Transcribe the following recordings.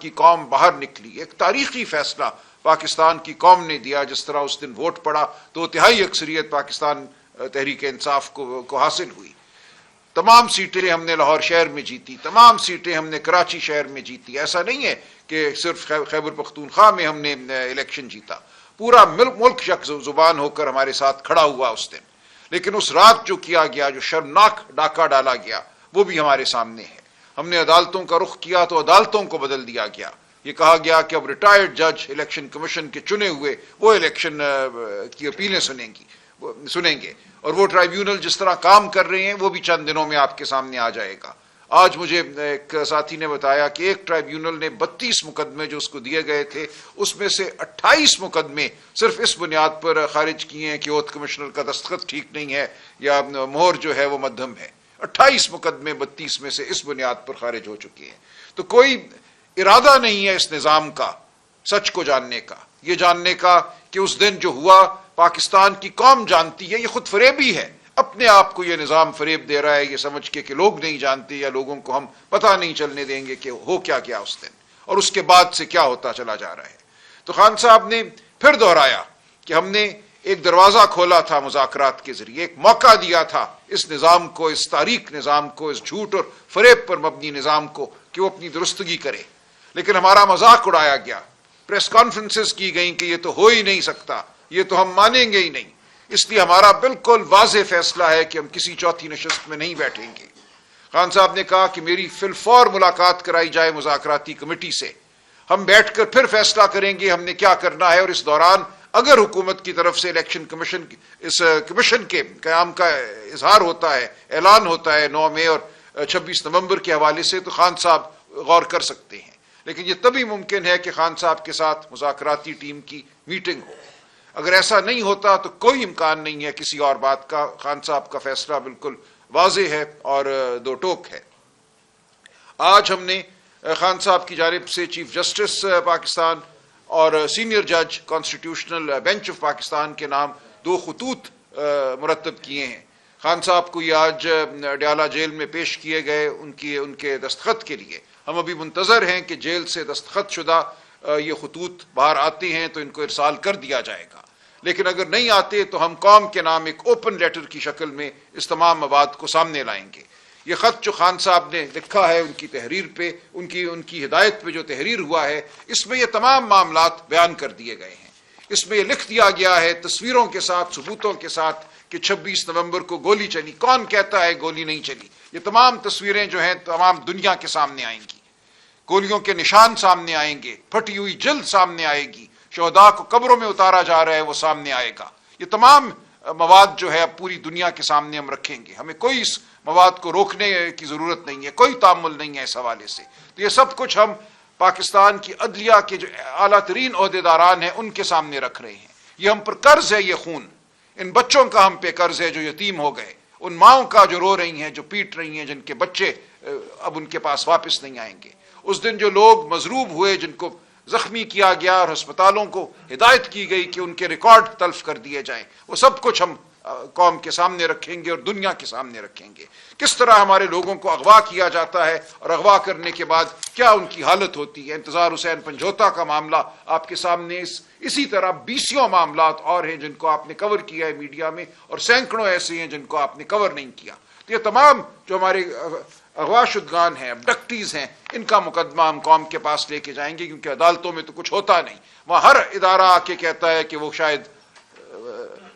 کی قوم باہر نکلی. ایک تاریخی فیصلہ پاکستان کی قوم نے دیا. جس طرح اس دن ووٹ پڑا تو تہائی اکثریت پاکستان تحریک انصاف کو حاصل ہوئی. تمام سیٹیں ہم نے لاہور شہر میں جیتی, تمام سیٹیں ہم نے کراچی شہر میں جیتی. ایسا نہیں ہے کہ صرف خیبر پختونخوا میں ہم نے الیکشن جیتا, پورا ملک یک زبان ہو کر ہمارے ساتھ کھڑا ہوا اس دن. لیکن اس رات جو کیا گیا, جو شرمناک ڈاکہ ڈالا گیا, وہ بھی ہمارے سامنے ہے. ہم نے عدالتوں کا رخ کیا تو عدالتوں کو بدل دیا گیا. یہ کہا گیا کہ اب ریٹائرڈ جج الیکشن کمیشن کے چنے ہوئے وہ الیکشن کی اپیلیں سنیں گے, اور وہ ٹرائیبیونل جس طرح کام کر رہے ہیں وہ بھی چند دنوں میں آپ کے سامنے آ جائے گا. آج مجھے ایک ساتھی نے بتایا کہ ایک ٹرائیبیونل نے 32 مقدمے جو اس کو دیے گئے تھے اس میں سے 28 مقدمے صرف اس بنیاد پر خارج کیے ہیں کہ اوتھ کمشنر کا دستخط ٹھیک نہیں ہے یا مہر جو ہے وہ مدھم ہے. 28 مقدمے 32 میں سے اس بنیاد پر خارج ہو چکے ہیں. تو کوئی ارادہ نہیں ہے اس نظام کا سچ کو جاننے کا, یہ جاننے کا کہ اس دن جو ہوا پاکستان کی قوم جانتی ہے. یہ خود فریبی ہے, اپنے آپ کو یہ نظام فریب دے رہا ہے یہ سمجھ کے کہ لوگ نہیں جانتے یا لوگوں کو ہم پتہ نہیں چلنے دیں گے کہ ہو کیا گیا اس دن اور اس کے بعد سے کیا ہوتا چلا جا رہا ہے. تو خان صاحب نے پھر دہرایا کہ ہم نے ایک دروازہ کھولا تھا مذاکرات کے ذریعے, ایک موقع دیا تھا اس نظام کو, اس تاریک نظام کو, اس جھوٹ اور فریب پر مبنی نظام کو کہ وہ اپنی درستگی کرے. لیکن ہمارا مذاق اڑایا گیا, پریس کانفرنسز کی گئیں کہ یہ تو ہو ہی نہیں سکتا, یہ تو ہم مانیں گے ہی نہیں. اس لیے ہمارا بالکل واضح فیصلہ ہے کہ ہم کسی چوتھی نشست میں نہیں بیٹھیں گے. خان صاحب نے کہا کہ میری فی الفور ملاقات کرائی جائے مذاکراتی کمیٹی سے, ہم بیٹھ کر پھر فیصلہ کریں گے ہم نے کیا کرنا ہے. اور اس دوران اگر حکومت کی طرف سے الیکشن کمیشن اس کمیشن کے قیام کا اظہار ہوتا ہے, اعلان ہوتا ہے 9 مئی اور 26 نومبر کے حوالے سے, تو خان صاحب غور کر سکتے ہیں. لیکن یہ تبھی ممکن ہے کہ خان صاحب کے ساتھ مذاکراتی ٹیم کی میٹنگ ہو. اگر ایسا نہیں ہوتا تو کوئی امکان نہیں ہے کسی اور بات کا. خان صاحب کا فیصلہ بالکل واضح ہے اور دو ٹوک ہے. آج ہم نے خان صاحب کی جانب سے چیف جسٹس پاکستان اور سینئر جج کانسٹیٹیوشنل بینچ آف پاکستان کے نام 2 خطوط مرتب کیے ہیں. خان صاحب کو یہ آج ڈیالہ جیل میں پیش کیے گئے ان کے دستخط کے لیے. ہم ابھی منتظر ہیں کہ جیل سے دستخط شدہ یہ خطوط باہر آتے ہیں تو ان کو ارسال کر دیا جائے گا. لیکن اگر نہیں آتے تو ہم قوم کے نام ایک اوپن لیٹر کی شکل میں اس تمام مواد کو سامنے لائیں گے. یہ خط جو خان صاحب نے لکھا ہے ان کی تحریر پہ, ان کی ہدایت پہ جو تحریر ہوا ہے, اس میں یہ تمام معاملات بیان کر دیے گئے ہیں. اس میں یہ لکھ دیا گیا ہے تصویروں کے ساتھ, ثبوتوں کے ساتھ کہ 26 نومبر کو گولی چلی. کون کہتا ہے گولی نہیں چلی؟ یہ تمام تصویریں جو ہیں تمام دنیا کے سامنے آئیں گی. گولیوں کے نشان سامنے آئیں گے, پھٹی ہوئی جلد سامنے آئے گی, شہداء کو قبروں میں اتارا جا رہا ہے وہ سامنے آئے گا. یہ تمام مواد جو ہے اب پوری دنیا کے سامنے ہم رکھیں گے. ہمیں کوئی اس مواد کو روکنے کی ضرورت نہیں ہے, کوئی تعامل نہیں ہے اس حوالے سے. تو یہ سب کچھ ہم پاکستان کی عدلیہ کے جو اعلیٰ ترین عہدیداران ہیں ان کے سامنے رکھ رہے ہیں. یہ ہم پر قرض ہے, یہ خون ان بچوں کا ہم پہ قرض ہے جو یتیم ہو گئے, ان ماؤں کا جو رو رہی ہیں, جو پیٹ رہی ہیں, جن کے بچے اب ان کے پاس واپس نہیں آئیں گے. اس دن جو لوگ مضروب ہوئے, جن کو زخمی کیا گیا اور ہسپتالوں کو ہدایت کی گئی کہ ان کے ریکارڈ تلف کر دیے جائیں, وہ سب کچھ ہم قوم کے سامنے رکھیں گے اور دنیا کے سامنے رکھیں گے. کس طرح ہمارے لوگوں کو اغوا کیا جاتا ہے اور اغوا کرنے کے بعد کیا ان کی حالت ہوتی ہے. انتظار حسین پنجوتا کا معاملہ آپ کے سامنے, اسی طرح 20 معاملات اور ہیں جن کو آپ نے کور کیا ہے میڈیا میں, اور سینکڑوں ایسے ہیں جن کو آپ نے کور نہیں کیا. تو یہ تمام جو ہمارے اغوا شدگان ہیں, ابڈکٹیز ہیں, ان کا مقدمہ ہم قوم کے پاس لے کے جائیں گے, کیونکہ عدالتوں میں تو کچھ ہوتا نہیں. وہاں ہر ادارہ آ کے کہتا ہے کہ وہ شاید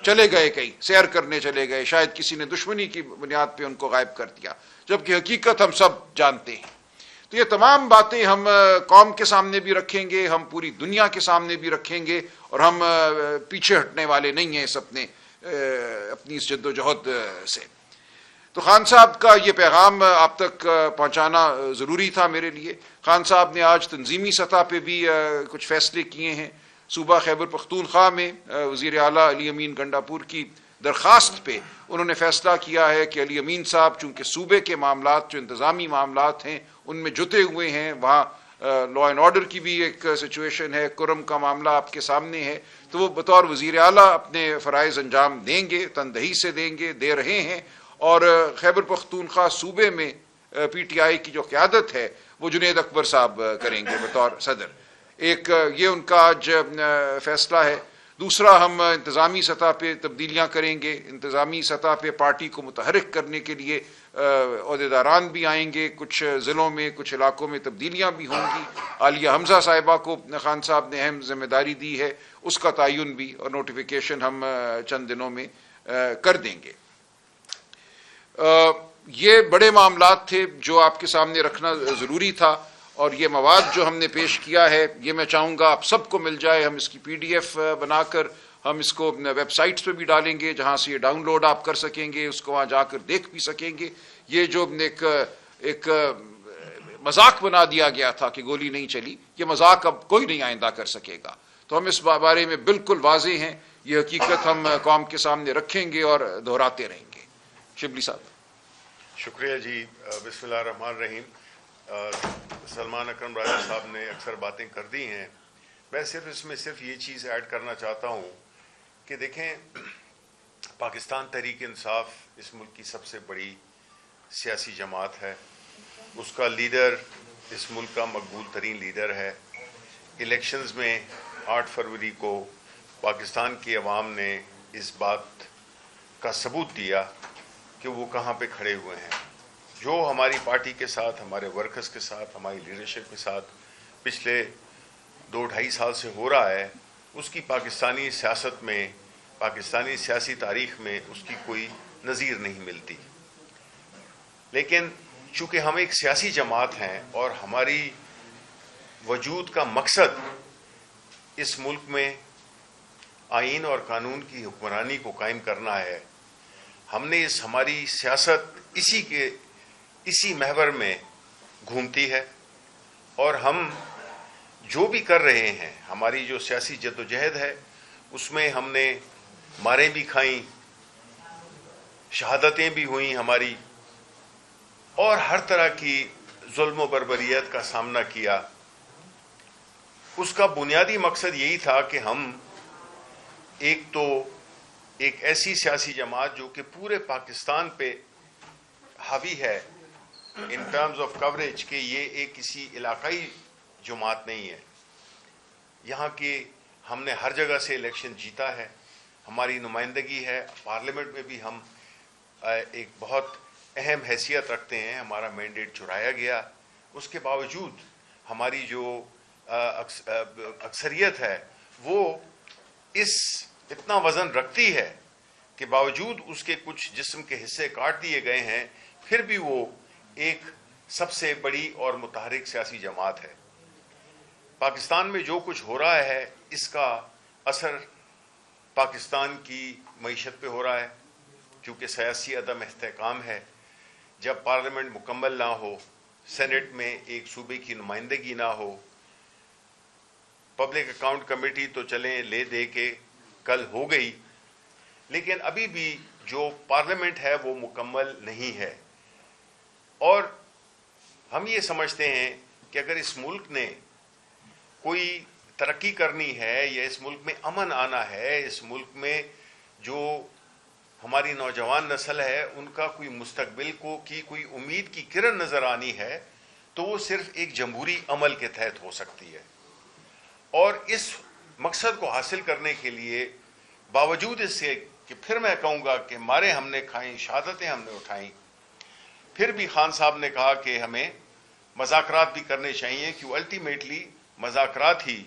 چلے گئے, کہیں سیر کرنے چلے گئے, شاید کسی نے دشمنی کی بنیاد پہ ان کو غائب کر دیا, جبکہ حقیقت ہم سب جانتے ہیں. تو یہ تمام باتیں ہم قوم کے سامنے بھی رکھیں گے, ہم پوری دنیا کے سامنے بھی رکھیں گے, اور ہم پیچھے ہٹنے والے نہیں ہیں اس اپنی اس جد و جہد سے. تو خان صاحب کا یہ پیغام آپ تک پہنچانا ضروری تھا میرے لیے. خان صاحب نے آج تنظیمی سطح پہ بھی کچھ فیصلے کیے ہیں. صوبہ خیبر پختونخوا میں وزیر اعلیٰ علی امین گنڈاپور کی درخواست پہ انہوں نے فیصلہ کیا ہے کہ علی امین صاحب چونکہ صوبے کے معاملات جو انتظامی معاملات ہیں ان میں جتے ہوئے ہیں, وہاں لا اینڈ آرڈر کی بھی ایک سچویشن ہے, کرم کا معاملہ آپ کے سامنے ہے, تو وہ بطور وزیر اعلیٰ اپنے فرائض انجام دیں گے, تندہی سے دیں گے, دے رہے ہیں. اور خیبر پختونخوا صوبے میں پی ٹی آئی کی جو قیادت ہے وہ جنید اکبر صاحب کریں گے بطور صدر. ایک یہ ان کا آج فیصلہ ہے. دوسرا ہم انتظامی سطح پہ تبدیلیاں کریں گے. انتظامی سطح پہ پارٹی کو متحرک کرنے کے لیے عہدیداران بھی آئیں گے. کچھ ضلعوں میں کچھ علاقوں میں تبدیلیاں بھی ہوں گی. عالیہ حمزہ صاحبہ کو خان صاحب نے اہم ذمہ داری دی ہے, اس کا تعین بھی اور نوٹیفیکیشن ہم چند دنوں میں کر دیں گے. یہ بڑے معاملات تھے جو آپ کے سامنے رکھنا ضروری تھا, اور یہ مواد جو ہم نے پیش کیا ہے یہ میں چاہوں گا آپ سب کو مل جائے. ہم اس کی PDF بنا کر ہم اس کو ویب سائٹس پہ بھی ڈالیں گے جہاں سے یہ ڈاؤن لوڈ آپ کر سکیں گے, اس کو وہاں جا کر دیکھ بھی سکیں گے. یہ جو ایک مذاق بنا دیا گیا تھا کہ گولی نہیں چلی, یہ مذاق اب کوئی نہیں آئندہ کر سکے گا. تو ہم اس بارے میں بالکل واضح ہیں. یہ حقیقت ہم قوم کے سامنے رکھیں گے اور دہراتے رہیں گے. شبلی صاحب. شکریہ جی. بسم اللہ الرحمن الرحیم. سلمان اکرم راجہ صاحب نے اکثر باتیں کر دی ہیں. میں اس میں یہ چیز ایڈ کرنا چاہتا ہوں کہ دیکھیں, پاکستان تحریک انصاف اس ملک کی سب سے بڑی سیاسی جماعت ہے. اس کا لیڈر اس ملک کا مقبول ترین لیڈر ہے. الیکشنز میں 8 فروری کو پاکستان کی عوام نے اس بات کا ثبوت دیا کہ وہ کہاں پہ کھڑے ہوئے ہیں. جو ہماری پارٹی کے ساتھ, ہمارے ورکرز کے ساتھ, ہماری لیڈرشپ کے ساتھ پچھلے 2-2.5 سال سے ہو رہا ہے, اس کی پاکستانی سیاست میں, پاکستانی سیاسی تاریخ میں اس کی کوئی نظیر نہیں ملتی. لیکن چونکہ ہم ایک سیاسی جماعت ہیں اور ہماری وجود کا مقصد اس ملک میں آئین اور قانون کی حکمرانی کو قائم کرنا ہے, ہم نے ہماری سیاست اسی محور میں گھومتی ہے. اور ہم جو بھی کر رہے ہیں, ہماری جو سیاسی جدوجہد ہے, اس میں ہم نے ماریں بھی کھائیں, شہادتیں بھی ہوئیں ہماری, اور ہر طرح کی ظلم و بربریت کا سامنا کیا. اس کا بنیادی مقصد یہی تھا کہ ہم ایک ایسی سیاسی جماعت جو کہ پورے پاکستان پہ حاوی ہے ان ٹرمز آف کوریج, کہ یہ ایک کسی علاقائی جماعت نہیں ہے. یہاں کی ہم نے ہر جگہ سے الیکشن جیتا ہے, ہماری نمائندگی ہے پارلیمنٹ میں بھی, ہم ایک بہت اہم حیثیت رکھتے ہیں. ہمارا مینڈیٹ چرایا گیا, اس کے باوجود ہماری جو اکثریت ہے وہ اتنا وزن رکھتی ہے کہ باوجود اس کے کچھ جسم کے حصے کاٹ دیے گئے ہیں, پھر بھی وہ ایک سب سے بڑی اور متحرک سیاسی جماعت ہے. پاکستان میں جو کچھ ہو رہا ہے اس کا اثر پاکستان کی معیشت پہ ہو رہا ہے, کیونکہ سیاسی عدم استحکام ہے. جب پارلیمنٹ مکمل نہ ہو, سینٹ میں ایک صوبے کی نمائندگی نہ ہو, پبلک اکاؤنٹ کمیٹی تو چلیں لے دے کے کل ہو گئی, لیکن ابھی بھی جو پارلیمنٹ ہے وہ مکمل نہیں ہے. اور ہم یہ سمجھتے ہیں کہ اگر اس ملک نے کوئی ترقی کرنی ہے یا اس ملک میں امن آنا ہے, اس ملک میں جو ہماری نوجوان نسل ہے ان کا کوئی مستقبل کی کوئی امید کی کرن نظر آنی ہے, تو وہ صرف ایک جمہوری عمل کے تحت ہو سکتی ہے. اور اس مقصد کو حاصل کرنے کے لیے باوجود اس سے کہ پھر میں کہوں گا کہ مارے ہم نے کھائیں, شہادتیں ہم نے اٹھائیں, پھر بھی خان صاحب نے کہا کہ ہمیں مذاکرات بھی کرنے چاہیے, کہ الٹیمیٹلی مذاکرات ہی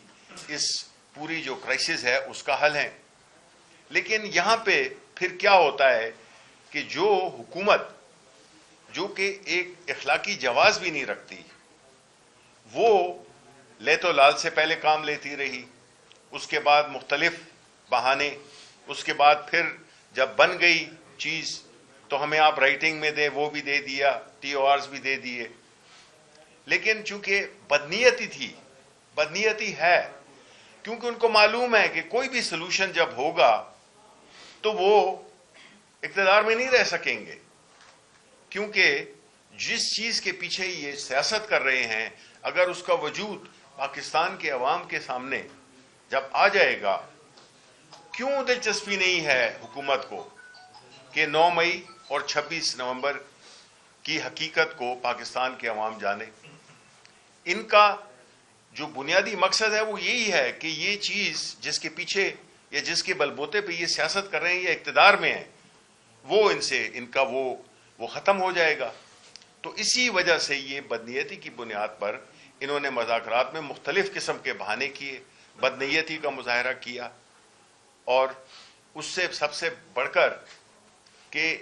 اس پوری جو کرائسس ہے اس کا حل ہے. لیکن یہاں پہ پھر کیا ہوتا ہے کہ جو حکومت جو کہ ایک اخلاقی جواز بھی نہیں رکھتی, وہ لے تو لال سے پہلے کام لیتی رہی, اس کے بعد مختلف بہانے, اس کے بعد پھر جب بن گئی چیز تو ہمیں آپ رائٹنگ میں دیں, وہ بھی دے دیا, TORs بھی دے دیے. لیکن چونکہ بدنیتی ہے, کیونکہ ان کو معلوم ہے کہ کوئی بھی سلوشن جب ہوگا تو وہ اقتدار میں نہیں رہ سکیں گے, کیونکہ جس چیز کے پیچھے یہ سیاست کر رہے ہیں اگر اس کا وجود پاکستان کے عوام کے سامنے جب آ جائے گا, کیوں دلچسپی نہیں ہے حکومت کو کہ 9 مئی اور 26 نومبر کی حقیقت کو پاکستان کے عوام جانے. ان کا جو بنیادی مقصد ہے وہ یہی ہے کہ یہ چیز جس کے پیچھے یا جس کے بلبوتے پہ یہ سیاست کر رہے ہیں یا اقتدار میں ہیں وہ ان کا وہ ختم ہو جائے گا. تو اسی وجہ سے یہ بدنیتی کی بنیاد پر انہوں نے مذاکرات میں مختلف قسم کے بہانے کیے, بدنیتی کا مظاہرہ کیا, اور اس سے سب سے بڑھ کر کہ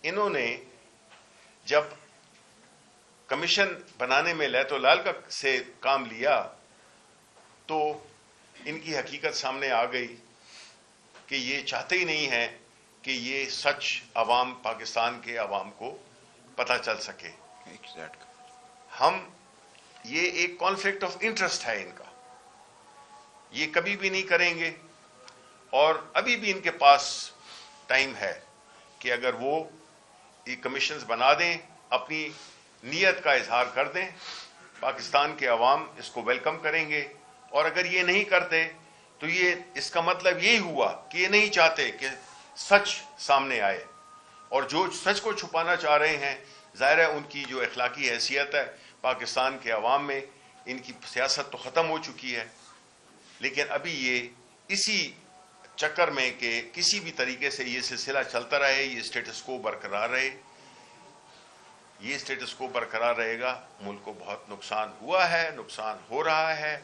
انہوں نے جب کمیشن بنانے میں لیت و لال سے کام لیا تو ان کی حقیقت سامنے آ گئی کہ یہ چاہتے ہی نہیں ہیں کہ یہ سچ عوام, پاکستان کے عوام کو پتہ چل سکے. یہ ایک کانفلکٹ آف انٹرسٹ ہے ان کا, یہ کبھی بھی نہیں کریں گے, اور ابھی بھی ان کے پاس ٹائم ہے کہ اگر وہ یہ کمیشنز بنا دیں, اپنی نیت کا اظہار کر دیں, پاکستان کے عوام اس کو ویلکم کریں گے. اور اگر یہ نہیں کرتے تو اس کا مطلب یہی ہوا کہ یہ نہیں چاہتے کہ سچ سامنے آئے, اور جو سچ کو چھپانا چاہ رہے ہیں ظاہر ہے ان کی جو اخلاقی حیثیت ہے پاکستان کے عوام میں, ان کی سیاست تو ختم ہو چکی ہے, لیکن ابھی یہ اسی چکر میں کہ کسی بھی طریقے سے یہ سلسلہ چلتا رہے, یہ اسٹیٹس کو برقرار رہے, یہ اسٹیٹس کو برقرار رہے گا. ملک کو بہت نقصان ہوا ہے, نقصان ہو رہا ہے,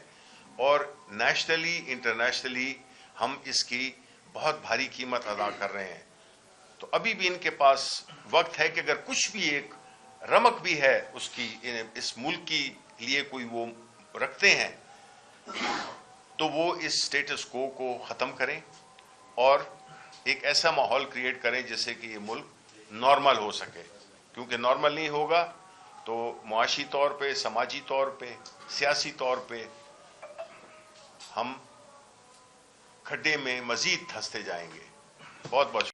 اور نیشنلی انٹرنیشنلی ہم اس کی بہت بھاری قیمت ادا کر رہے ہیں. تو ابھی بھی ان کے پاس وقت ہے کہ اگر کچھ بھی ایک رمق بھی ہے اس کی, اس ملک کی لیے کوئی وہ رکھتے ہیں تو وہ اس سٹیٹس کو ختم کریں اور ایک ایسا ماحول کریٹ کریں جس سے کہ یہ ملک نارمل ہو سکے. کیونکہ نارمل نہیں ہوگا تو معاشی طور پہ, سماجی طور پہ, سیاسی طور پہ ہم کھڈے میں مزید دھنستے جائیں گے. بہت بہت